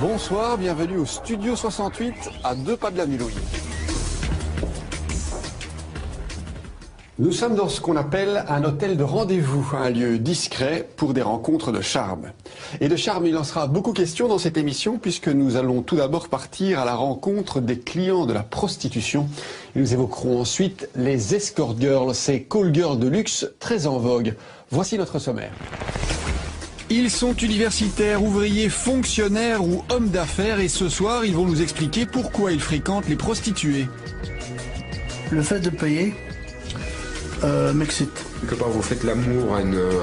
Bonsoir, bienvenue au Studio 68 à 2 pas de la Milouille. Nous sommes dans ce qu'on appelle un hôtel de rendez-vous, un lieu discret pour des rencontres de charme. Et de charme, il en sera beaucoup question dans cette émission puisque nous allons tout d'abord partir à la rencontre des clients de la prostitution. Et nous évoquerons ensuite les escort girls, ces call girls de luxe très en vogue. Voici notre sommaire. Ils sont universitaires, ouvriers, fonctionnaires ou hommes d'affaires et ce soir, ils vont nous expliquer pourquoi ils fréquentent les prostituées. Le fait de payer m'excite. Quelque part, vous faites l'amour à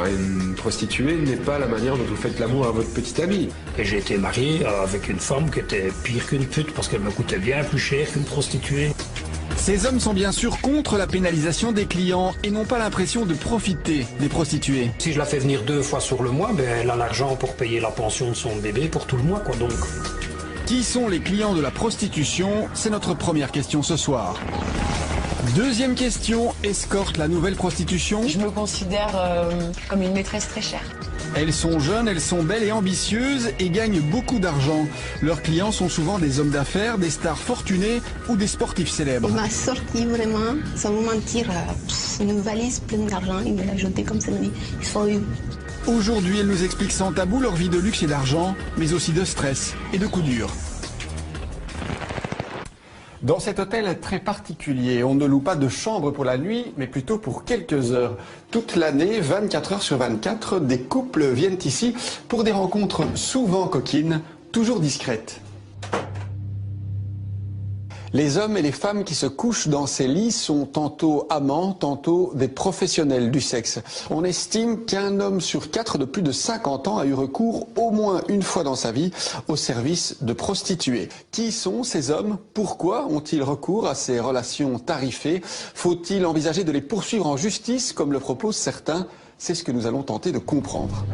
une prostituée n'est pas la manière dont vous faites l'amour à votre petite amie. Et j'ai été marié avec une femme qui était pire qu'une pute parce qu'elle me coûtait bien plus cher qu'une prostituée. Ces hommes sont bien sûr contre la pénalisation des clients et n'ont pas l'impression de profiter des prostituées. Si je la fais venir 2 fois sur le mois, ben elle a l'argent pour payer la pension de son bébé pour tout le mois, quoi, donc. Qui sont les clients de la prostitution? C'est notre première question ce soir. Deuxième question, escorte la nouvelle prostitution? Je me considère comme une maîtresse très chère. Elles sont jeunes, elles sont belles et ambitieuses et gagnent beaucoup d'argent. Leurs clients sont souvent des hommes d'affaires, des stars fortunées ou des sportifs célèbres. Il m'a sorti vraiment, sans vous mentir, une valise pleine d'argent. Il me l'a jeté comme ça, il m'a dit, il faut une. Aujourd'hui, elles nous expliquent sans tabou leur vie de luxe et d'argent, mais aussi de stress et de coups durs. Dans cet hôtel très particulier, on ne loue pas de chambre pour la nuit, mais plutôt pour quelques heures. Toute l'année, 24 heures sur 24, des couples viennent ici pour des rencontres souvent coquines, toujours discrètes. Les hommes et les femmes qui se couchent dans ces lits sont tantôt amants, tantôt des professionnels du sexe. On estime qu'un homme sur 4 de plus de 50 ans a eu recours au moins une fois dans sa vie au service de prostituées. Qui sont ces hommes? Pourquoi ont-ils recours à ces relations tarifées? Faut-il envisager de les poursuivre en justice comme le proposent certains? C'est ce que nous allons tenter de comprendre.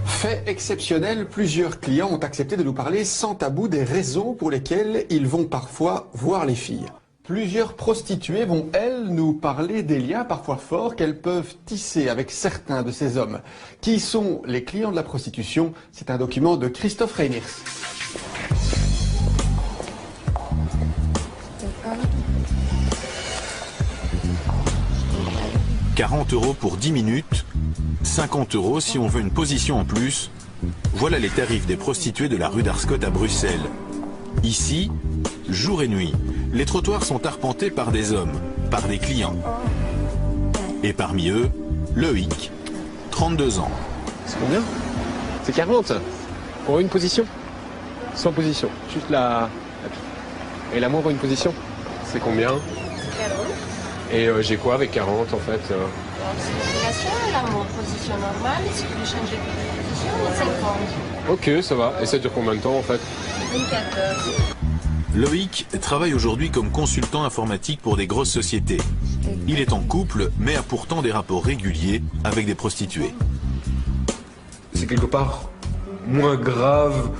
Fait exceptionnel, plusieurs clients ont accepté de nous parler sans tabou des raisons pour lesquelles ils vont parfois voir les filles. Plusieurs prostituées vont, elles, nous parler des liens parfois forts qu'elles peuvent tisser avec certains de ces hommes. Qui sont les clients de la prostitution? C'est un document de Christophe Reiniers. « 40 € pour 10 minutes, 50 € si on veut une position en plus. Voilà les tarifs des prostituées de la rue d'Arscott à Bruxelles. Ici, jour et nuit, les trottoirs sont arpentés par des hommes, par des clients. Et parmi eux, Loïc, 32 ans. C'est combien? C'est 40 pour une position. Sans position, juste la... Et la moindre une position, c'est combien? 40. Et j'ai quoi avec 40 en fait? La position normale, si tu veux changer de position, c'est 50. Ok, ça va. Et ça dure combien de temps en fait? 24 heures. Loïc travaille aujourd'hui comme consultant informatique pour des grosses sociétés. Il est en couple, mais a pourtant des rapports réguliers avec des prostituées. C'est quelque part moins grave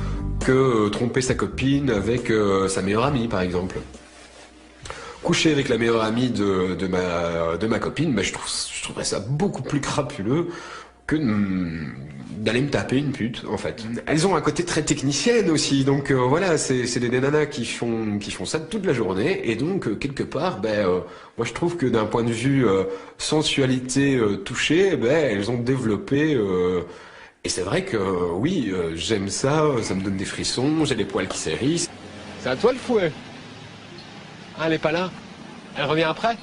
que tromper sa copine avec sa meilleure amie par exemple. Coucher avec la meilleure amie de ma copine, je trouverais ça beaucoup plus crapuleux que d'aller me taper une pute, en fait. Elles ont un côté très technicienne aussi, donc voilà, c'est des nanas qui font ça toute la journée, et donc quelque part, moi je trouve que d'un point de vue sensualité touchée, elles ont développé... et c'est vrai que oui, j'aime ça, ça me donne des frissons, j'ai les poils qui s'hérissent. C'est à toi le fouet. Ah, elle est pas là? Elle revient après?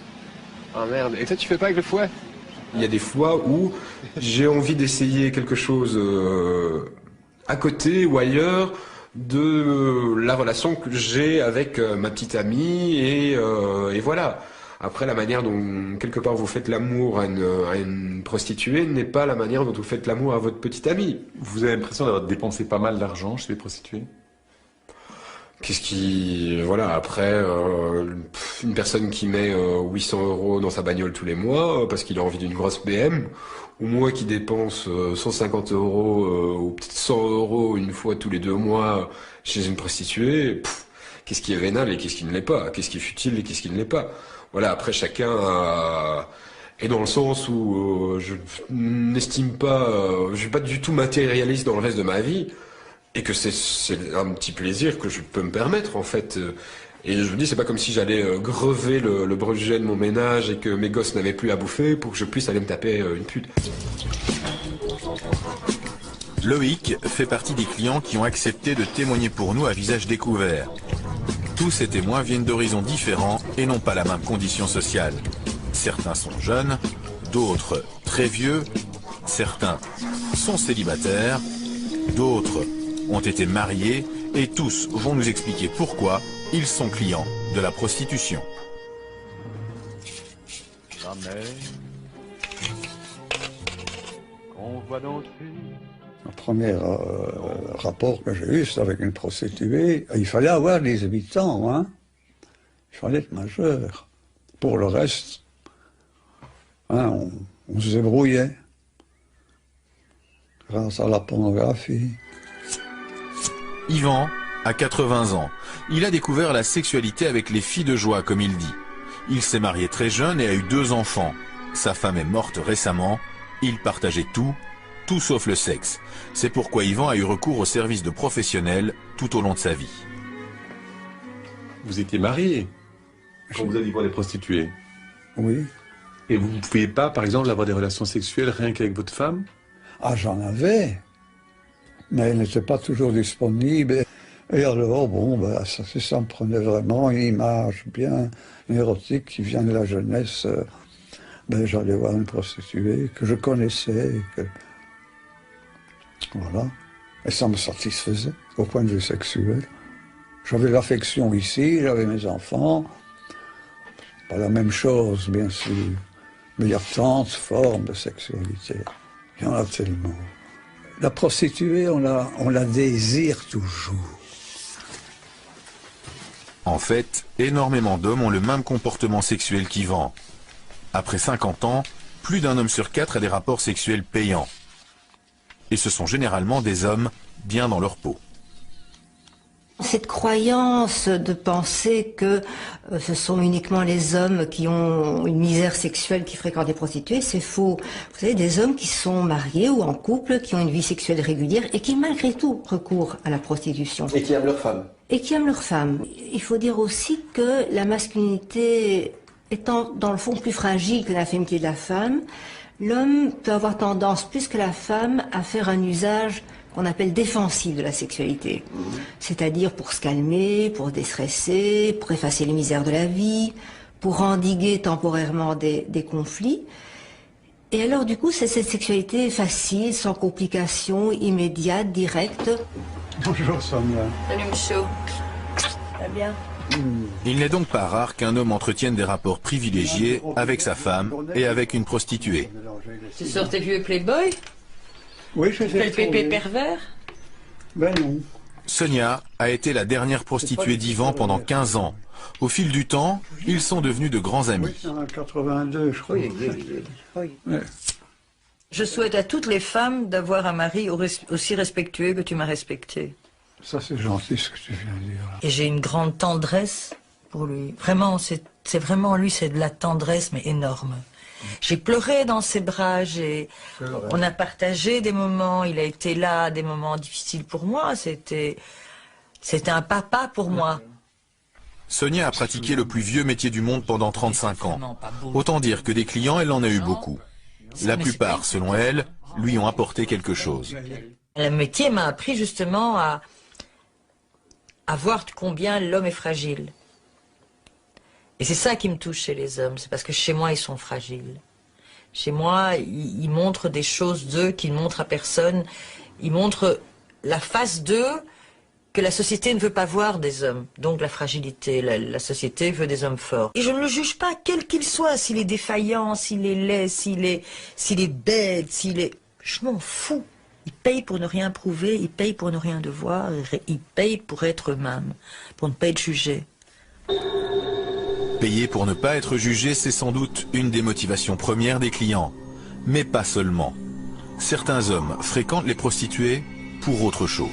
Ah merde, et toi tu fais pas avec le fouet? Il y a des fois où j'ai envie d'essayer quelque chose à côté ou ailleurs de la relation que j'ai avec ma petite amie et voilà. Après, la manière dont quelque part vous faites l'amour à une prostituée n'est pas la manière dont vous faites l'amour à votre petite amie. Vous avez l'impression d'avoir dépensé pas mal d'argent chez les prostituées? Voilà, après, une personne qui met 800 € dans sa bagnole tous les mois parce qu'il a envie d'une grosse BM, ou moi qui dépense 150 € ou peut-être 100 € une fois tous les 2 mois chez une prostituée, qu'est-ce qui est vénal et qu'est-ce qui ne l'est pas? Qu'est-ce qui est futile et qu'est-ce qui ne l'est pas? Voilà, après chacun est dans le sens où je n'estime pas, je suis pas du tout matérialiste dans le reste de ma vie. Et que c'est un petit plaisir que je peux me permettre, en fait. Et je me dis, c'est pas comme si j'allais grever le budget de mon ménage et que mes gosses n'avaient plus à bouffer pour que je puisse aller me taper une pute. Loïc fait partie des clients qui ont accepté de témoigner pour nous à visage découvert. Tous ces témoins viennent d'horizons différents et n'ont pas la même condition sociale. Certains sont jeunes, d'autres très vieux, certains sont célibataires, d'autres ont été mariés et tous vont nous expliquer pourquoi ils sont clients de la prostitution. Le premier rapport que j'ai eu, c'était avec une prostituée. Il fallait avoir 18 ans, hein. Il fallait être majeur. Pour le reste, hein, on se débrouillait. Grâce à la pornographie. Yvan a 80 ans. Il a découvert la sexualité avec les filles de joie, comme il dit. Il s'est marié très jeune et a eu 2 enfants. Sa femme est morte récemment. Il partageait tout sauf le sexe. C'est pourquoi Yvan a eu recours au service de professionnels tout au long de sa vie. Vous étiez marié quand vous alliez voir des prostituées? Oui. Et vous ne pouviez pas, par exemple, avoir des relations sexuelles rien qu'avec votre femme? Ah, j'en avais. Mais elle n'était pas toujours disponible. Et alors, bon, ben, ça me prenait vraiment une image bien érotique qui vient de la jeunesse. Ben, j'allais voir une prostituée que je connaissais. Voilà. Et ça me satisfaisait au point de vue sexuel. J'avais l'affection ici, j'avais mes enfants. Pas la même chose, bien sûr. Mais il y a tant de formes de sexualité. Il y en a tellement. La prostituée, on la désire toujours. En fait, énormément d'hommes ont le même comportement sexuel qu'Yvan. Après 50 ans, plus d'un homme sur 4 a des rapports sexuels payants. Et ce sont généralement des hommes bien dans leur peau. Cette croyance de penser que ce sont uniquement les hommes qui ont une misère sexuelle qui fréquentent des prostituées, c'est faux. Vous savez, des hommes qui sont mariés ou en couple, qui ont une vie sexuelle régulière et qui malgré tout recourent à la prostitution. Et qui aiment leur femme. Et qui aiment leur femme. Il faut dire aussi que la masculinité étant dans le fond plus fragile que la féminité de la femme, l'homme peut avoir tendance plus que la femme à faire un usage qu'on appelle défensif de la sexualité. C'est-à-dire pour se calmer, pour déstresser, pour effacer les misères de la vie, pour endiguer temporairement des conflits. Et alors du coup, c'est cette sexualité facile, sans complications, immédiate, directe. Bonjour Sonia. Salut Michaud. Ça va bien? Il n'est donc pas rare qu'un homme entretienne des rapports privilégiés avec sa femme et avec une prostituée. Tu sors tes vieux Playboy? Oui, je Quel pépé pervers? Ben non. Sonia a été la dernière prostituée d'Yvan pendant 15 ans. Au fil du temps, ils sont devenus de grands amis. Oui, c'est en 82, je crois. Oui. Ouais. Je souhaite à toutes les femmes d'avoir un mari aussi respectueux que tu m'as respecté. Ça, c'est gentil ce que tu viens de dire. Là. Et j'ai une grande tendresse pour lui. Vraiment, c'est vraiment lui, c'est de la tendresse, mais énorme. J'ai pleuré dans ses bras, on a partagé des moments, il a été là, des moments difficiles pour moi, c'était un papa pour moi. Sonia a pratiqué le plus vieux métier du monde pendant 35 ans. Autant dire que des clients, elle en a eu beaucoup. La plupart, selon elle, lui ont apporté quelque chose. Le métier m'a appris justement à voir combien l'homme est fragile. Et c'est ça qui me touche chez les hommes, c'est parce que chez moi, ils sont fragiles. Chez moi, ils montrent des choses d'eux qu'ils montrent à personne. Ils montrent la face d'eux que la société ne veut pas voir des hommes. Donc la fragilité, la société veut des hommes forts. Et je ne le juge pas, quel qu'il soit, s'il est défaillant, s'il est laid, s'il est bête, je m'en fous. Ils payent pour ne rien prouver, ils payent pour ne rien devoir, ils payent pour être eux-mêmes, pour ne pas être jugés. Payer pour ne pas être jugé, c'est sans doute une des motivations premières des clients. Mais pas seulement. Certains hommes fréquentent les prostituées pour autre chose.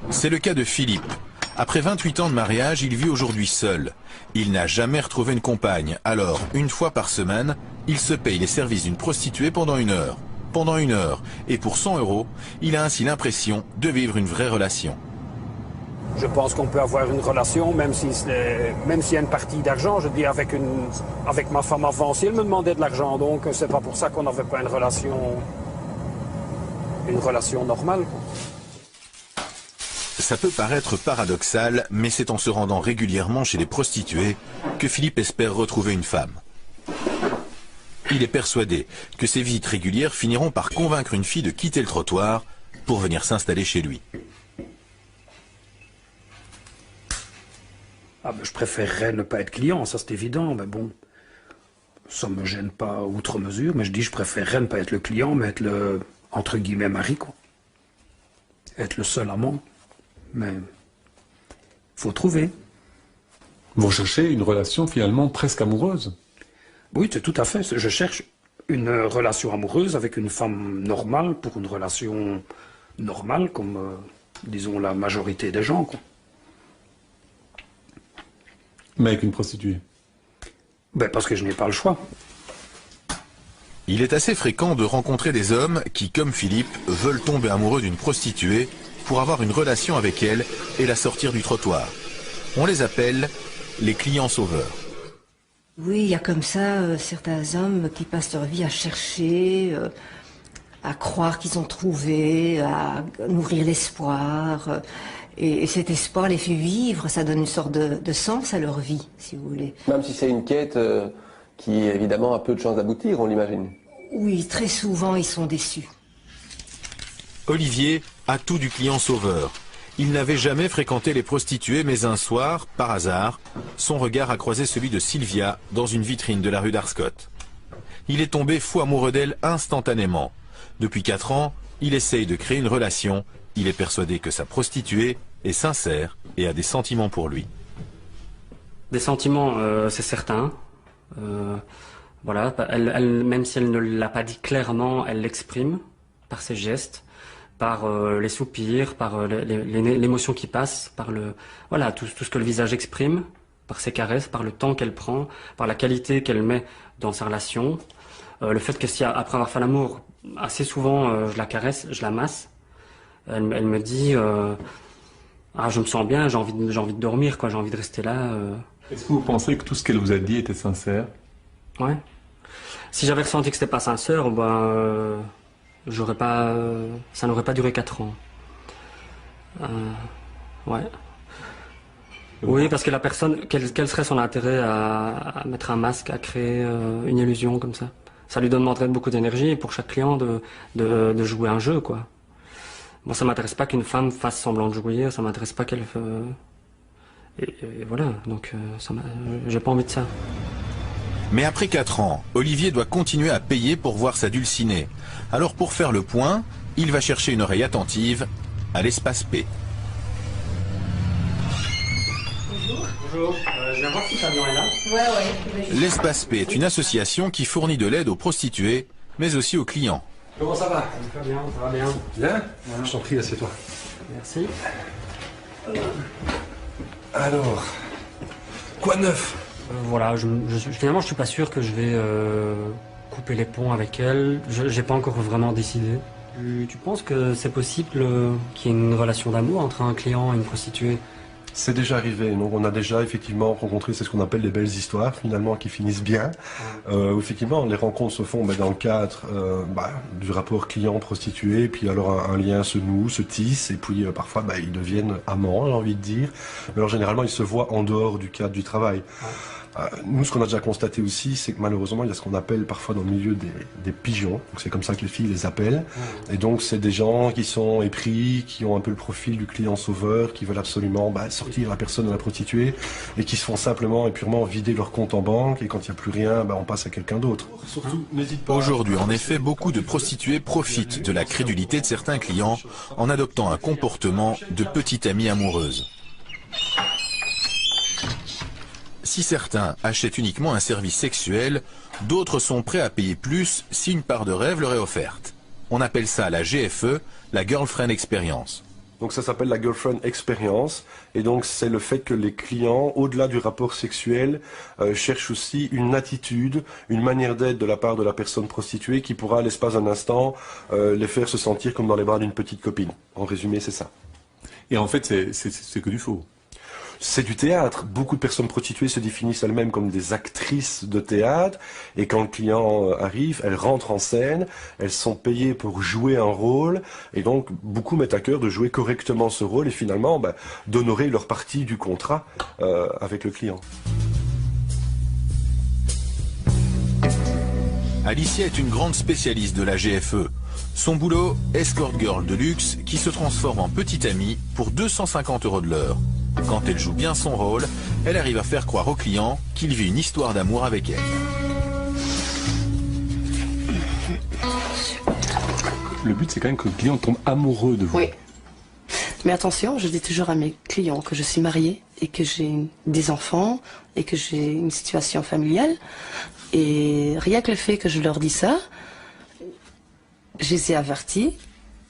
C'est le cas de Philippe. Après 28 ans de mariage, il vit aujourd'hui seul. Il n'a jamais retrouvé une compagne. Alors, une fois par semaine, il se paye les services d'une prostituée pendant 1 heure. pendant 1 heure, et pour 100 €, il a ainsi l'impression de vivre une vraie relation. Je pense qu'on peut avoir une relation, même s'il y a une partie d'argent. Je dis avec ma femme avant aussi, elle me demandait de l'argent, donc c'est pas pour ça qu'on n'avait pas une relation normale, quoi. Ça peut paraître paradoxal, mais c'est en se rendant régulièrement chez les prostituées que Philippe espère retrouver une femme. Il est persuadé que ces visites régulières finiront par convaincre une fille de quitter le trottoir pour venir s'installer chez lui. Ah ben, je préférerais ne pas être client, ça c'est évident, mais bon, ça me gêne pas outre mesure, mais je dis je préférerais ne pas être le client, mais être le, entre guillemets, mari, quoi. Être le seul amant, mais faut trouver. Vous recherchez une relation finalement presque amoureuse? Oui, c'est tout à fait, je cherche une relation amoureuse avec une femme normale pour une relation normale, comme, disons, la majorité des gens, quoi. Mais avec une prostituée? Ben parce que je n'ai pas le choix. Il est assez fréquent de rencontrer des hommes qui, comme Philippe, veulent tomber amoureux d'une prostituée pour avoir une relation avec elle et la sortir du trottoir. On les appelle les clients sauveurs. Oui, il y a comme ça certains hommes qui passent leur vie à chercher, à croire qu'ils ont trouvé, à nourrir l'espoir. Et cet espoir les fait vivre, ça donne une sorte de sens à leur vie, si vous voulez. Même si c'est une quête qui, évidemment, a peu de chances d'aboutir, on l'imagine. Oui, très souvent, ils sont déçus. Olivier a tout du client sauveur. Il n'avait jamais fréquenté les prostituées, mais un soir, par hasard, son regard a croisé celui de Sylvia dans une vitrine de la rue d'Arscott. Il est tombé fou amoureux d'elle instantanément. Depuis 4 ans, il essaye de créer une relation. Il est persuadé que sa prostituée est sincère et a des sentiments pour lui. Des sentiments, c'est certain. Voilà, même si elle ne l'a pas dit clairement, elle l'exprime par ses gestes, par les soupirs, par l'émotion qui passe, par voilà, tout ce que le visage exprime, par ses caresses, par le temps qu'elle prend, par la qualité qu'elle met dans sa relation. Le fait que si après avoir fait l'amour, assez souvent je la caresse, je la masse. Elle me dit ah, je me sens bien, j'ai envie de dormir, quoi, j'ai envie de rester là. Est-ce que vous pensez que tout ce qu'elle vous a dit était sincère? Ouais. Si j'avais ressenti que c'était pas sincère, ben j'aurais pas, ça n'aurait pas duré 4 ans. Ouais. Oui, parce que la personne, quel serait son intérêt à mettre un masque, à créer une illusion comme ça? Ça lui demanderait beaucoup d'énergie pour chaque client de jouer un jeu, quoi. Moi, ça m'intéresse pas qu'une femme fasse semblant de jouir, ça m'intéresse pas qu'elle... Et voilà, donc j'ai pas envie de ça. Mais après 4 ans, Olivier doit continuer à payer pour voir sa dulcinée. Alors pour faire le point, il va chercher une oreille attentive à l'Espace P. Bonjour, je viens voir si Fabien est là. Ouais. L'Espace P est une association qui fournit de l'aide aux prostituées, mais aussi aux clients. Comment ça va? Fabien, ça va bien. Bien? Ouais. Je t'en prie, assieds-toi. Merci. Alors, quoi de neuf? Voilà, finalement je suis pas sûr que je vais couper les ponts avec elle. J'ai pas encore vraiment décidé. Tu penses que c'est possible qu'il y ait une relation d'amour entre un client et une prostituée? C'est déjà arrivé, donc on a déjà effectivement rencontré, c'est ce qu'on appelle des belles histoires finalement qui finissent bien. Effectivement, les rencontres se font dans le cadre du rapport client-prostituée, puis alors un lien se noue, se tisse, et puis parfois ils deviennent amants, j'ai envie de dire. Mais alors généralement ils se voient en dehors du cadre du travail. Nous, ce qu'on a déjà constaté aussi, c'est que malheureusement, il y a ce qu'on appelle parfois dans le milieu des pigeons. Donc c'est comme ça que les filles les appellent. Et donc c'est des gens qui sont épris, qui ont un peu le profil du client sauveur, qui veulent absolument sortir la personne de la prostituée, et qui se font simplement et purement vider leur compte en banque. Et quand il n'y a plus rien, on passe à quelqu'un d'autre. Surtout, n'hésite pas. Aujourd'hui, en effet, beaucoup de prostituées profitent de la crédulité de certains clients en adoptant un comportement de petite amie amoureuse. Si certains achètent uniquement un service sexuel, d'autres sont prêts à payer plus si une part de rêve leur est offerte. On appelle ça la GFE, la Girlfriend Experience. Donc ça s'appelle la girlfriend experience, et donc c'est le fait que les clients, au-delà du rapport sexuel, cherchent aussi une attitude, une manière d'être de la part de la personne prostituée qui pourra, à l'espace d'un instant, les faire se sentir comme dans les bras d'une petite copine. En résumé, c'est ça. Et en fait, c'est que du faux. C'est du théâtre. Beaucoup de personnes prostituées se définissent elles-mêmes comme des actrices de théâtre. Et quand le client arrive, elles rentrent en scène, elles sont payées pour jouer un rôle. Et donc, beaucoup mettent à cœur de jouer correctement ce rôle et finalement d'honorer leur partie du contrat avec le client. Alicia est une grande spécialiste de la GFE. Son boulot, escort girl de luxe, qui se transforme en petite amie pour 250 € de l'heure. Quand elle joue bien son rôle, elle arrive à faire croire au client qu'il vit une histoire d'amour avec elle. Le but, c'est quand même que le client tombe amoureux de vous. Oui. Mais attention, je dis toujours à mes clients que je suis mariée et que j'ai des enfants et que j'ai une situation familiale. Et rien que le fait que je leur dis ça, je les ai avertis,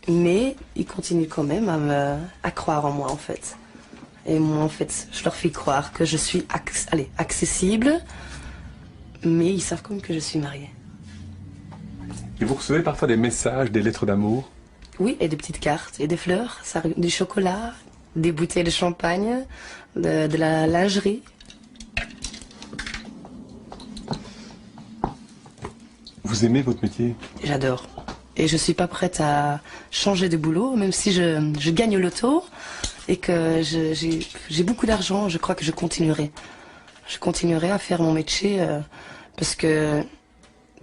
mais ils continuent quand même à croire en moi, en fait. Et moi, en fait, je leur fais croire que je suis accessible, mais ils savent quand même que je suis mariée. Et vous recevez parfois des messages, des lettres d'amour? Oui, et des petites cartes, et des fleurs, du chocolat, des bouteilles de champagne, de la lingerie. Vous aimez votre métier? J'adore. Et je suis pas prête à changer de boulot, même si je gagne au loto et que j'ai beaucoup d'argent, je crois que je continuerai. Je continuerai à faire mon métier parce que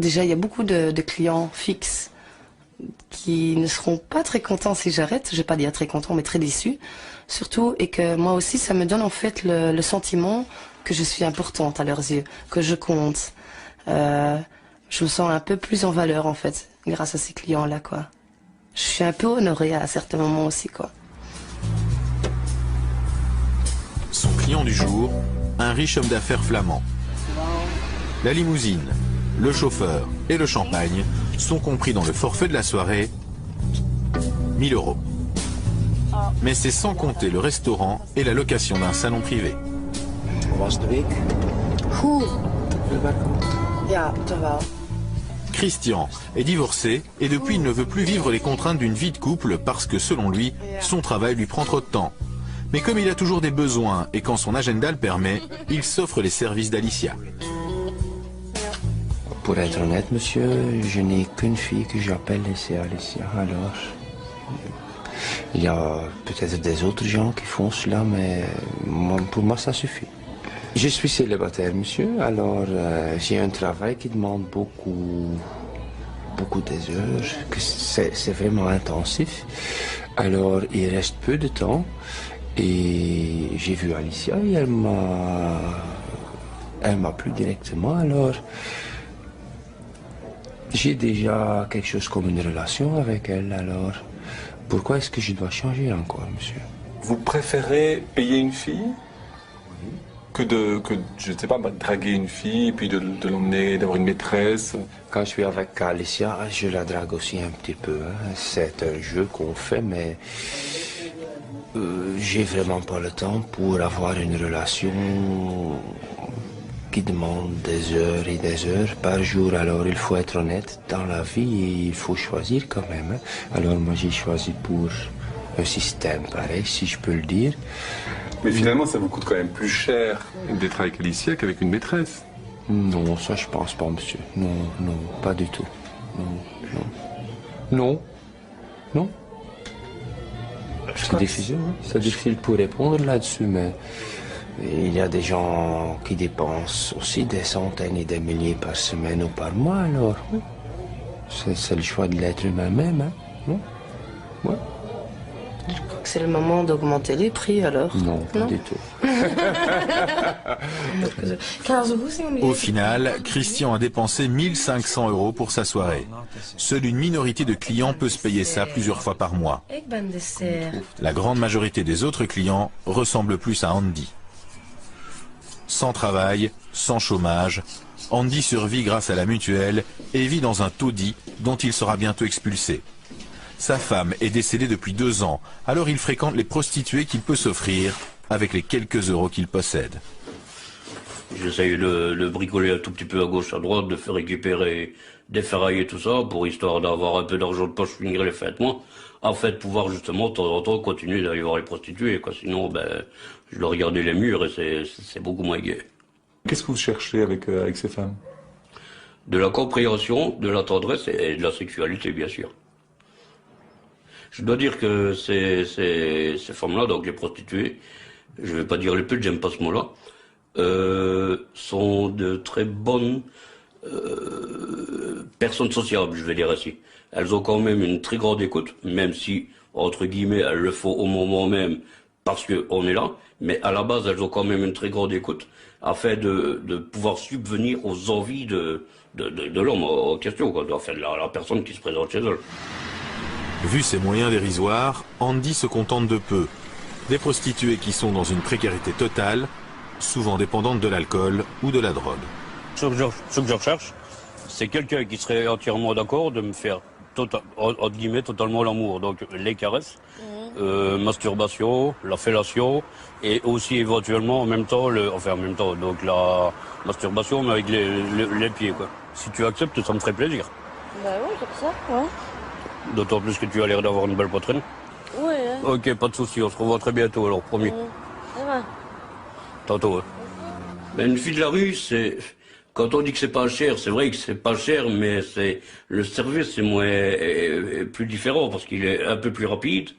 déjà il y a beaucoup de clients fixes qui ne seront pas très contents si j'arrête. Je vais pas dire très contents, mais très déçus. Surtout, et que moi aussi ça me donne en fait le sentiment que je suis importante à leurs yeux, que je compte. Je me sens un peu plus en valeur en fait, grâce à ces clients-là, quoi. Je suis un peu honorée à certains moments aussi, quoi. Son client du jour, un riche homme d'affaires flamand. La limousine, le chauffeur et le champagne sont compris dans le forfait de la soirée, 1 000 €. Mais c'est sans compter le restaurant et la location d'un salon privé. Christian est divorcé et depuis il ne veut plus vivre les contraintes d'une vie de couple parce que selon lui, son travail lui prend trop de temps. Mais comme il a toujours des besoins et quand son agenda le permet, il s'offre les services d'Alicia. Pour être honnête, monsieur, je n'ai qu'une fille que j'appelle c'est Alicia. Alors, il y a peut-être des autres gens qui font cela, mais pour moi, ça suffit. Je suis célibataire, monsieur, alors j'ai un travail qui demande beaucoup des heures, que c'est vraiment intensif. Alors, il reste peu de temps et j'ai vu Alicia et elle m'a plu directement, alors j'ai déjà quelque chose comme une relation avec elle, alors pourquoi est-ce que je dois changer encore, monsieur? Vous préférez payer une fille que je ne sais pas, draguer une fille, puis de l'emmener, d'avoir une maîtresse? Quand je suis avec Alicia, je la drague aussi un petit peu. Hein. C'est un jeu qu'on fait, mais j'ai vraiment pas le temps pour avoir une relation qui demande des heures et des heures par jour. Alors il faut être honnête, dans la vie, il faut choisir quand même. Hein. Alors moi j'ai choisi pour un système pareil, si je peux le dire. Mais finalement, ça vous coûte quand même plus cher d'être avec Alicia qu'avec une maîtresse. Non, ça je pense pas, monsieur. Non, non, pas du tout. Non. C'est difficile, hein? C'est difficile pour répondre là-dessus, mais il y a des gens qui dépensent aussi des centaines et des milliers par semaine ou par mois, alors oui. C'est le choix de l'être humain même, hein? Non? Ouais. Je crois que c'est le moment d'augmenter les prix, alors. Non, pas du tout. Au final, Christian a dépensé 1 500 € pour sa soirée. Seule une minorité de clients peut se payer ça plusieurs fois par mois. La grande majorité des autres clients ressemblent plus à Andy. Sans travail, sans chômage, Andy survit grâce à la mutuelle et vit dans un taudis dont il sera bientôt expulsé. Sa femme est décédée depuis 2 ans, alors il fréquente les prostituées qu'il peut s'offrir avec les quelques euros qu'il possède. J'essaye de bricoler un tout petit peu à gauche, à droite, de faire récupérer des ferrailles et tout ça, pour histoire d'avoir un peu d'argent de poche, finir les fêtes, moi. En fait, pouvoir justement, de temps en temps, continuer d'aller voir les prostituées, quoi. Sinon, ben, je dois regarder les murs et c'est beaucoup moins gai. Qu'est-ce que vous cherchez avec ces femmes? De la compréhension, de la tendresse et de la sexualité, bien sûr. Je dois dire que ces femmes-là, donc les prostituées, je vais pas dire les putes, j'aime pas ce mot-là, sont de très bonnes personnes sociables, je vais dire ainsi. Elles ont quand même une très grande écoute, même si, entre guillemets, elles le font au moment même parce qu'on est là, mais à la base, elles ont quand même une très grande écoute afin de pouvoir subvenir aux envies de l'homme en question, quoi, enfin, la personne qui se présente chez elle. Vu ses moyens dérisoires, Andy se contente de peu. Des prostituées qui sont dans une précarité totale, souvent dépendantes de l'alcool ou de la drogue. Ce que je recherche, c'est quelqu'un qui serait entièrement d'accord de me faire entre guillemets totalement l'amour. Donc les caresses, masturbation, la fellation et aussi éventuellement en même temps, donc la masturbation mais avec les pieds, quoi. Si tu acceptes, ça me ferait plaisir. Bah ouais, comme ça, ouais. D'autant plus que tu as l'air d'avoir une belle poitrine. Ouais. Hein. Ok, pas de souci, on se revoit très bientôt alors, promis. Ça va. Tantôt. Mais une fille de la rue, c'est... Quand on dit que c'est pas cher, c'est vrai que c'est pas cher, mais c'est le service est plus différent parce qu'il est un peu plus rapide.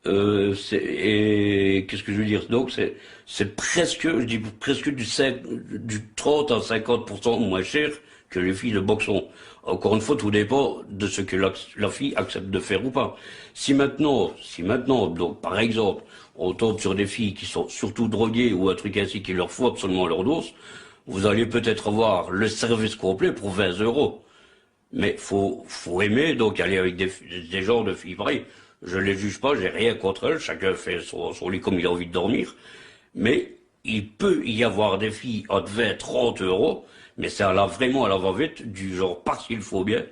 Et qu'est-ce que je veux dire? Donc c'est presque, je dis presque du 30 à 50% moins cher que les filles de boxon. Encore une fois, tout dépend de ce que la fille accepte de faire ou pas. Si maintenant, donc par exemple, on tombe sur des filles qui sont surtout droguées ou un truc ainsi qui leur faut absolument leur dose, vous allez peut-être avoir le service complet pour 20 euros. Mais faut aimer donc aller avec des genres de filles pareilles. Je les juge pas, j'ai rien contre elles, chacun fait son lit comme il a envie de dormir. Mais il peut y avoir des filles à 20, 30 euros, mais c'est vraiment à la va-vite, du genre parce qu'il faut bien,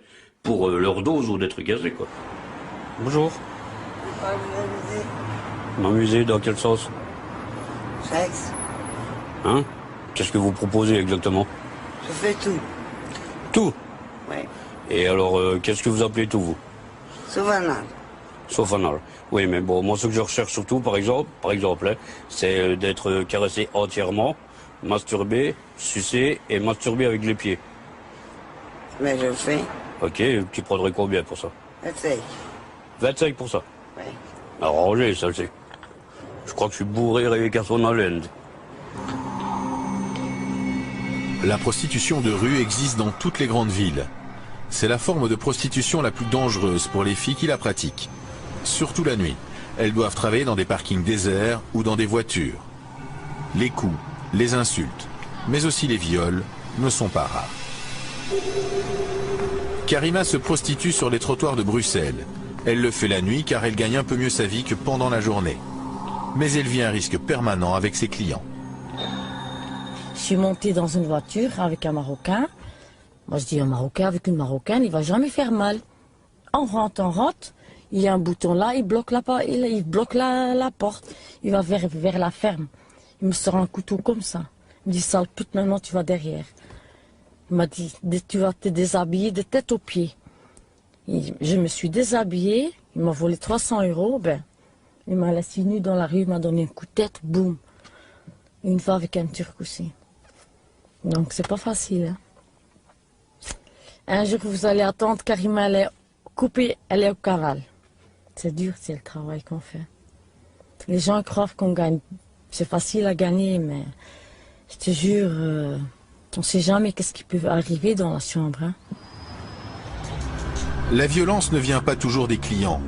pour leur dose ou des trucs ainsi, quoi. Bonjour. M'amuser dans quel sens? Sexe. Hein? Qu'est-ce que vous proposez exactement? Je fais tout. Tout? Oui. Et alors, qu'est-ce que vous appelez tout, vous? Sauf anal. Sauf anal. Oui, mais bon, moi, ce que je recherche surtout, par exemple, hein, c'est d'être caressé entièrement, masturbé, sucé et masturbé avec les pieds. Mais je fais. Ok, tu prendrais combien pour ça? 25. 25 pour ça? Oui. Arrangé, ça le sait. Je crois que je suis bourré avec un son à laine. La prostitution de rue existe dans toutes les grandes villes. C'est la forme de prostitution la plus dangereuse pour les filles qui la pratiquent. Surtout la nuit. Elles doivent travailler dans des parkings déserts ou dans des voitures. Les coups, les insultes, mais aussi les viols ne sont pas rares. Karima se prostitue sur les trottoirs de Bruxelles. Elle le fait la nuit car elle gagne un peu mieux sa vie que pendant la journée. Mais elle vit un risque permanent avec ses clients. Je suis montée dans une voiture avec un Marocain. Moi je dis un Marocain avec une Marocaine, il va jamais faire mal. On rentre, il y a un bouton là, il bloque la porte. Il va vers la ferme. Il me sort un couteau comme ça. Il me dit, sale pute, maintenant tu vas derrière. Il m'a dit, tu vas te déshabiller de tête aux pieds. Je me suis déshabillée, il m'a volé 300 €, il m'a laissé nue dans la rue, il m'a donné un coup de tête, boum. Une fois avec un Turc aussi. Donc c'est pas facile. Hein. Un jour vous allez attendre, Karima elle est coupée, elle est au cavale. C'est dur, c'est le travail qu'on fait. Les gens croient qu'on gagne. C'est facile à gagner, mais je te jure, on ne sait jamais qu'est-ce qui peut arriver dans la chambre. Hein. La violence ne vient pas toujours des clients.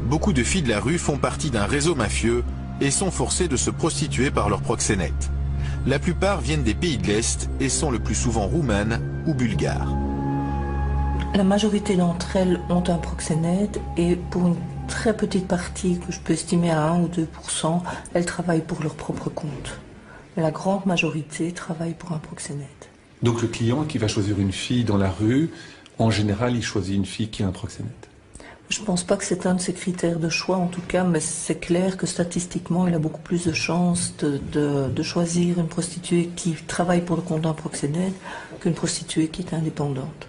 Beaucoup de filles de la rue font partie d'un réseau mafieux et sont forcées de se prostituer par leurs proxénètes. La plupart viennent des pays de l'Est et sont le plus souvent roumaines ou bulgares. La majorité d'entre elles ont un proxénète et pour une très petite partie, que je peux estimer à 1 ou 2%, elles travaillent pour leur propre compte. Mais la grande majorité travaille pour un proxénète. Donc le client qui va choisir une fille dans la rue, en général, il choisit une fille qui a un proxénète. Je ne pense pas que c'est un de ses critères de choix en tout cas, mais c'est clair que statistiquement il a beaucoup plus de chances de choisir une prostituée qui travaille pour le compte d'un proxénète qu'une prostituée qui est indépendante.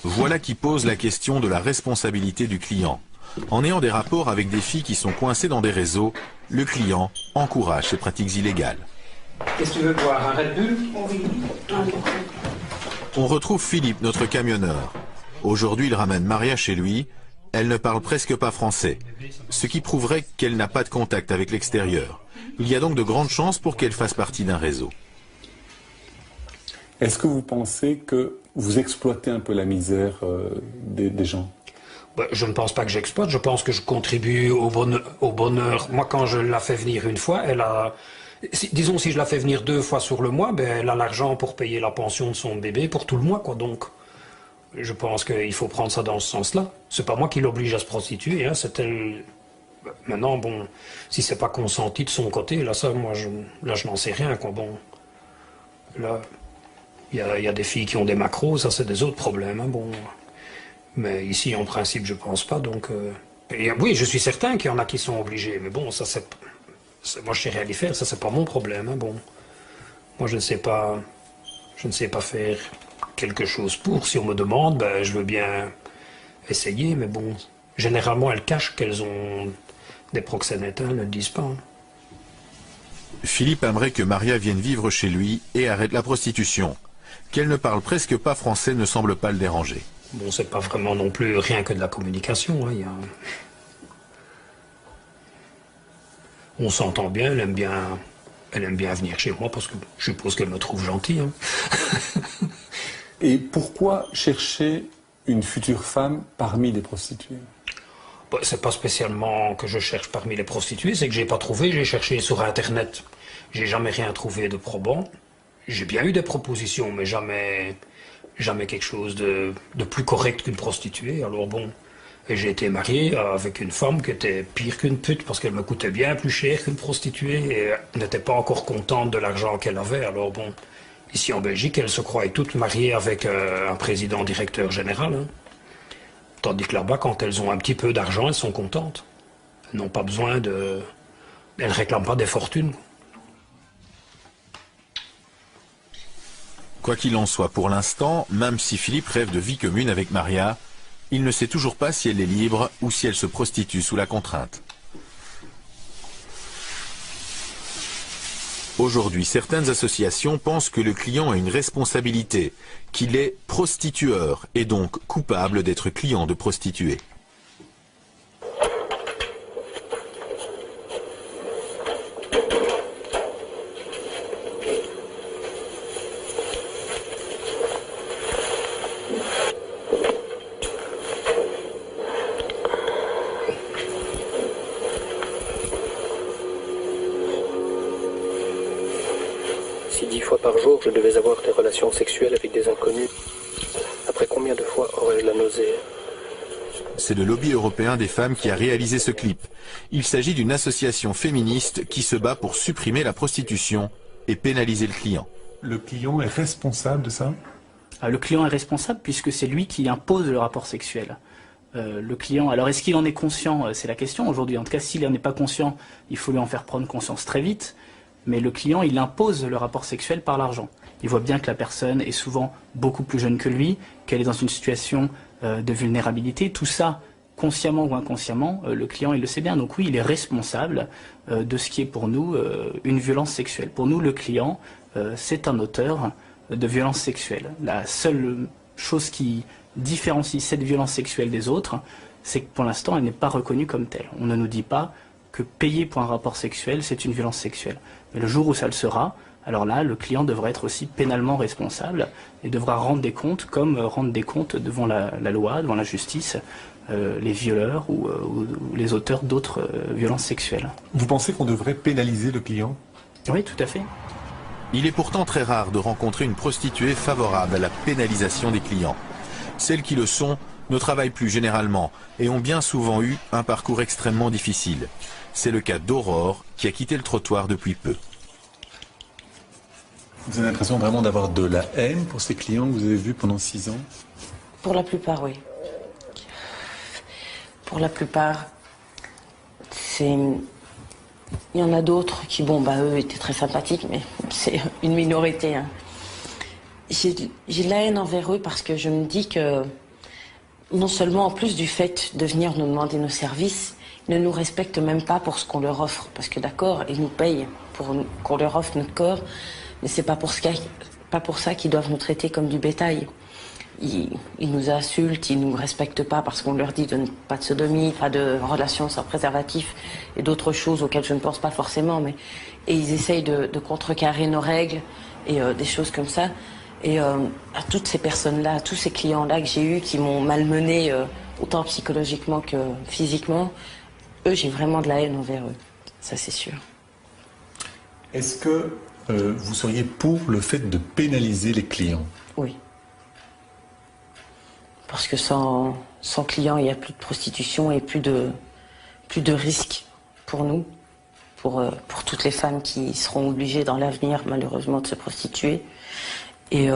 Voilà qui pose la question de la responsabilité du client. En ayant des rapports avec des filles qui sont coincées dans des réseaux, le client encourage ces pratiques illégales. Qu'est-ce que tu veux boire, un Red Bull? Oui. On retrouve Philippe, notre camionneur. Aujourd'hui, il ramène Maria chez lui. Elle ne parle presque pas français, ce qui prouverait qu'elle n'a pas de contact avec l'extérieur. Il y a donc de grandes chances pour qu'elle fasse partie d'un réseau. Est-ce que vous pensez que vous exploitez un peu la misère des gens? Je ne pense pas que j'exploite, je pense que je contribue au bonheur. Moi, quand je la fais venir une fois, elle a... Disons, si je la fais venir 2 fois sur le mois, elle a l'argent pour payer la pension de son bébé pour tout le mois, quoi. Donc, je pense qu'il faut prendre ça dans ce sens-là. C'est pas moi qui l'oblige à se prostituer, hein, c'est elle... Maintenant, bon, si c'est pas consenti de son côté, là, ça, moi, je n'en sais rien, quoi. Bon, là, il y a des filles qui ont des macros, ça, c'est des autres problèmes, hein, bon. Mais ici, en principe, je pense pas, donc... Et, oui, je suis certain qu'il y en a qui sont obligés, mais bon, ça, c'est... Moi, je sais rien y faire, ça, c'est pas mon problème, hein, bon. Moi, je ne sais pas faire quelque chose pour. Si on me demande, je veux bien essayer, mais bon, généralement, elles cachent qu'elles ont des proxénètes, elles ne le disent pas. Hein. Philippe aimerait que Maria vienne vivre chez lui et arrête la prostitution. Qu'elle ne parle presque pas français ne semble pas le déranger. Bon, c'est pas vraiment non plus rien que de la communication. Hein, On s'entend bien, elle aime bien venir chez moi parce que je suppose qu'elle me trouve gentil. Hein. Et pourquoi chercher une future femme parmi les prostituées? C'est pas spécialement que je cherche parmi les prostituées, c'est que j'ai pas trouvé, j'ai cherché sur Internet. J'ai jamais rien trouvé de probant. J'ai bien eu des propositions, mais jamais quelque chose de plus correct qu'une prostituée. Alors bon, et j'ai été marié avec une femme qui était pire qu'une pute parce qu'elle me coûtait bien plus cher qu'une prostituée et elle n'était pas encore contente de l'argent qu'elle avait. Alors bon, ici en Belgique, elles se croient toutes mariées avec un président directeur général. Hein. Tandis que là-bas, quand elles ont un petit peu d'argent, elles sont contentes. Elles n'ont pas besoin de... Elles ne réclament pas des fortunes. Quoi qu'il en soit, pour l'instant, même si Philippe rêve de vie commune avec Maria, il ne sait toujours pas si elle est libre ou si elle se prostitue sous la contrainte. Aujourd'hui, certaines associations pensent que le client a une responsabilité, qu'il est prostitueur et donc coupable d'être client de prostituées. Si 10 fois par jour je devais avoir des relations sexuelles avec des inconnus, après combien de fois aurais-je la nausée? C'est le lobby européen des femmes qui a réalisé ce clip. Il s'agit d'une association féministe qui se bat pour supprimer la prostitution et pénaliser le client. Le client est responsable de ça? Le client est responsable puisque c'est lui qui impose le rapport sexuel. Le client, alors est-ce qu'il en est conscient? C'est la question aujourd'hui. En tout cas, s'il n'en est pas conscient, il faut lui en faire prendre conscience très vite. Mais le client, il impose le rapport sexuel par l'argent. Il voit bien que la personne est souvent beaucoup plus jeune que lui, qu'elle est dans une situation de vulnérabilité. Tout ça, consciemment ou inconsciemment, le client, il le sait bien. Donc oui, il est responsable de ce qui est pour nous une violence sexuelle. Pour nous, le client, c'est un auteur de violence sexuelle. La seule chose qui différencie cette violence sexuelle des autres, c'est que pour l'instant, elle n'est pas reconnue comme telle. On ne nous dit pas que payer pour un rapport sexuel, c'est une violence sexuelle. Mais le jour où ça le sera, alors là, le client devrait être aussi pénalement responsable et devra rendre des comptes, comme rendre des comptes devant la loi, devant la justice, les violeurs ou les auteurs d'autres violences sexuelles. Vous pensez qu'on devrait pénaliser le client? Oui, tout à fait. Il est pourtant très rare de rencontrer une prostituée favorable à la pénalisation des clients. Celles qui le sont ne travaillent plus généralement et ont bien souvent eu un parcours extrêmement difficile. C'est le cas d'Aurore qui a quitté le trottoir depuis peu. Vous avez l'impression vraiment d'avoir de la haine pour ces clients que vous avez vus pendant 6 ans? Pour la plupart, oui. pour la plupart. Il y en a d'autres qui, bon, bah, eux étaient très sympathiques, mais c'est une minorité. Hein. J'ai de la haine envers eux parce que je me dis que, non seulement en plus du fait de venir nous demander nos services, ils ne nous respectent même pas pour ce qu'on leur offre. Parce que d'accord, ils nous payent pour qu'on leur offre notre corps, mais c'est pas pour ça qu'ils doivent nous traiter comme du bétail. Ils nous insultent, ils nous respectent pas parce qu'on leur dit de ne pas de sodomie, pas de relations sans préservatif et d'autres choses auxquelles je ne pense pas forcément. Et ils essayent de contrecarrer nos règles et des choses comme ça. Et à toutes ces personnes-là, à tous ces clients-là que j'ai eus qui m'ont malmené autant psychologiquement que physiquement, eux, j'ai vraiment de la haine envers eux. Ça, c'est sûr. Est-ce que vous seriez pour le fait de pénaliser les clients? Oui. Parce que sans clients, il n'y a plus de prostitution et plus de risques pour nous, pour toutes les femmes qui seront obligées dans l'avenir, malheureusement, de se prostituer. Et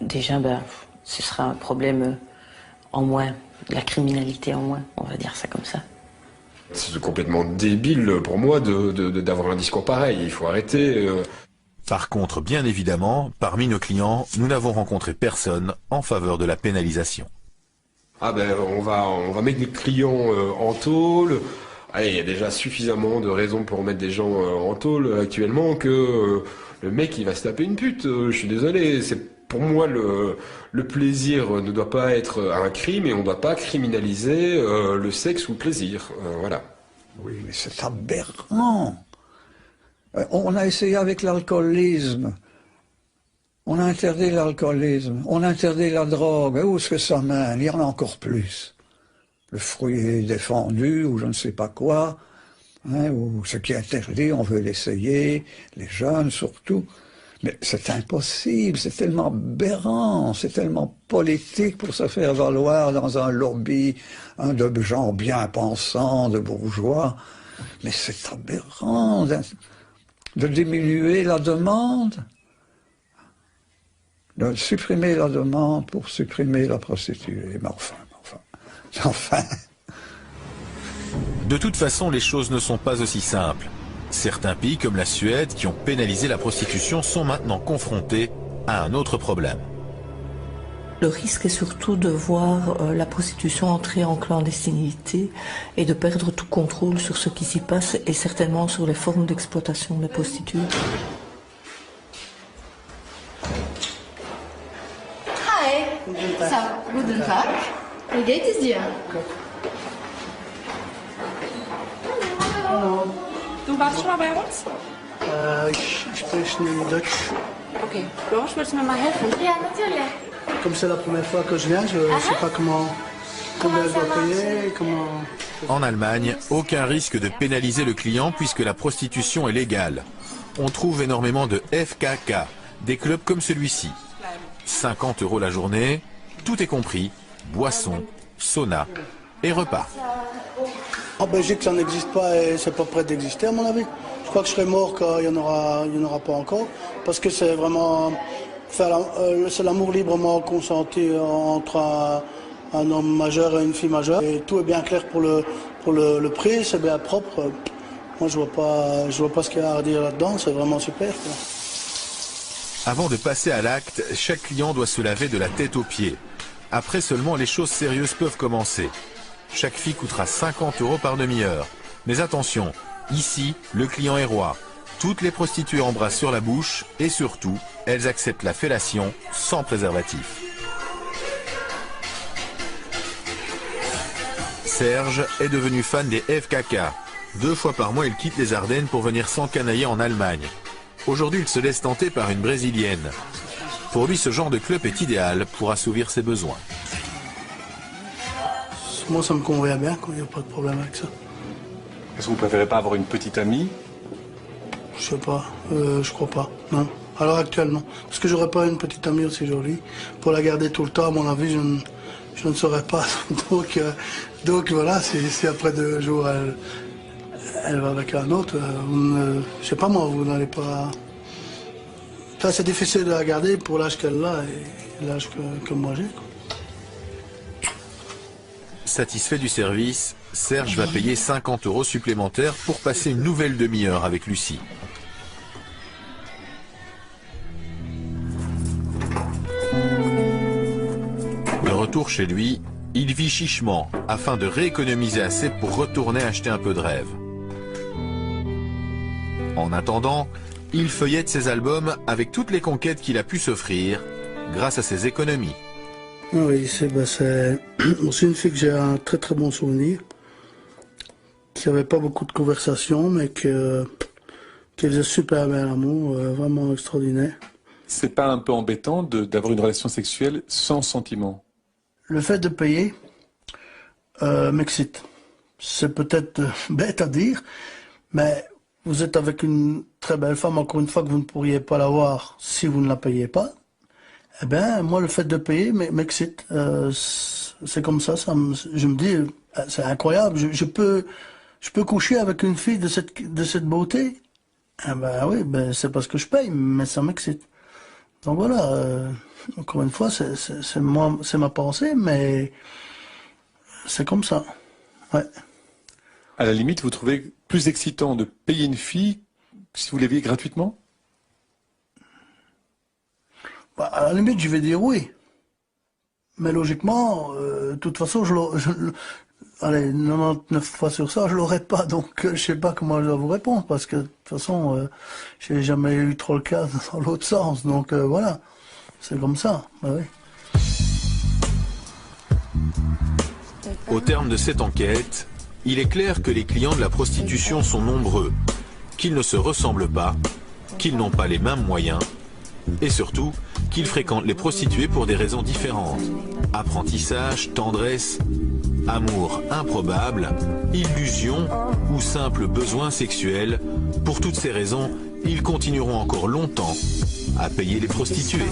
déjà, ben, ce sera un problème en moins, la criminalité en moins, on va dire ça comme ça. C'est complètement débile pour moi d'avoir un discours pareil, il faut arrêter. Par contre, bien évidemment, parmi nos clients, nous n'avons rencontré personne en faveur de la pénalisation. Ah ben, on va mettre les clients en tôle. Allez, il y a déjà suffisamment de raisons pour mettre des gens en tôle actuellement que le mec il va se taper une pute. Je suis désolé, pour moi le plaisir ne doit pas être un crime et on ne doit pas criminaliser le sexe ou le plaisir. Voilà. Oui, mais c'est aberrant. On a essayé avec l'alcoolisme. On a interdit l'alcoolisme. On a interdit la drogue. Où est-ce que ça mène? Il y en a encore plus. Le fruit est défendu ou je ne sais pas quoi. Hein, ou ce qui est interdit, on veut l'essayer. Les jeunes surtout. Mais c'est impossible. C'est tellement aberrant. C'est tellement politique pour se faire valoir dans un lobby de gens bien pensants, de bourgeois. Mais c'est aberrant de diminuer la demande, de supprimer la demande pour supprimer la prostituée. Mais enfin. De toute façon, les choses ne sont pas aussi simples. Certains pays comme la Suède, qui ont pénalisé la prostitution, sont maintenant confrontés à un autre problème. Le risque est surtout de voir la prostitution entrer en clandestinité et de perdre tout contrôle sur ce qui s'y passe et certainement sur les formes d'exploitation des prostituées. Hi. Guten Tag. Wie geht es dir? Hallo. Du warst schon mal bei uns? Ich spreche nur Deutsch. Okay. Blanche, willst du mir mal helfen? Ja, natürlich. Comme c'est la première fois que je viens, je ne sais pas comment je dois payer, comment... En Allemagne, aucun risque de pénaliser le client puisque la prostitution est légale. On trouve énormément de FKK, des clubs comme celui-ci. 50 € la journée, tout est compris, boissons, sauna et repas. En Belgique, ça n'existe pas et c'est pas prêt d'exister à mon avis. Je crois que je serai mort quand il n'y en aura pas encore, parce que c'est vraiment... c'est l'amour librement consenti entre un homme majeur et une fille majeure. Et tout est bien clair pour le prix, c'est bien propre. Moi, je vois pas ce qu'il y a à redire là-dedans, c'est vraiment super, quoi. Avant de passer à l'acte, chaque client doit se laver de la tête aux pieds. Après seulement, les choses sérieuses peuvent commencer. Chaque fille coûtera 50 € par demi-heure. Mais attention, ici, le client est roi. Toutes les prostituées embrassent sur la bouche et surtout, elles acceptent la fellation sans préservatif. Serge est devenu fan des FKK. 2 fois par mois, il quitte les Ardennes pour venir s'encanailler en Allemagne. Aujourd'hui, il se laisse tenter par une Brésilienne. Pour lui, ce genre de club est idéal pour assouvir ses besoins. Moi, ça me convient bien, il n'y a pas de problème avec ça. Est-ce que vous préférez pas avoir une petite amie? Je sais pas, je crois pas, non. À l'heure actuelle, non. Parce que j'aurais pas une petite amie aussi jolie. Pour la garder tout le temps, à mon avis, je ne saurais pas. Donc voilà, si après 2 jours, elle va avec un autre, je sais pas moi, vous n'allez pas... Enfin, c'est difficile de la garder pour l'âge qu'elle a et l'âge que moi j'ai. satisfait du service, Serge va payer 50 € supplémentaires pour passer une nouvelle demi-heure avec Lucie. De retour chez lui, il vit chichement afin de rééconomiser assez pour retourner acheter un peu de rêve. En attendant, il feuillette ses albums avec toutes les conquêtes qu'il a pu s'offrir grâce à ses économies. Oui, c'est une fille que j'ai un très très bon souvenir, qui n'avait pas beaucoup de conversations, mais qui faisait super bien l'amour, vraiment extraordinaire. C'est pas un peu embêtant d'avoir une relation sexuelle sans sentiment? Le fait de payer m'excite. C'est peut-être bête à dire, mais vous êtes avec une très belle femme, encore une fois, que vous ne pourriez pas l'avoir si vous ne la payez pas. Eh bien, moi, le fait de payer m'excite. C'est comme ça, je me dis, c'est incroyable, je peux coucher avec une fille de cette beauté. Eh ben oui, c'est parce que je paye, mais ça m'excite. Donc voilà, encore une fois, c'est ma pensée, mais c'est comme ça. Ouais. À la limite, vous trouvez plus excitant de payer une fille si vous l'aviez gratuitement? À la limite, je vais dire oui. Mais logiquement, de toute façon, allez, 99 fois sur ça, je l'aurais pas. Donc, je sais pas comment je dois vous répondre, parce que de toute façon, j'ai jamais eu trop le cas dans l'autre sens. Donc, voilà, c'est comme ça. Bah, oui. Au terme de cette enquête, il est clair que les clients de la prostitution sont nombreux, qu'ils ne se ressemblent pas, qu'ils n'ont pas les mêmes moyens, et surtout qu'ils fréquentent les prostituées pour des raisons différentes. Apprentissage, tendresse, amour improbable, illusion ou simple besoin sexuel. Pour toutes ces raisons, ils continueront encore longtemps à payer les prostituées.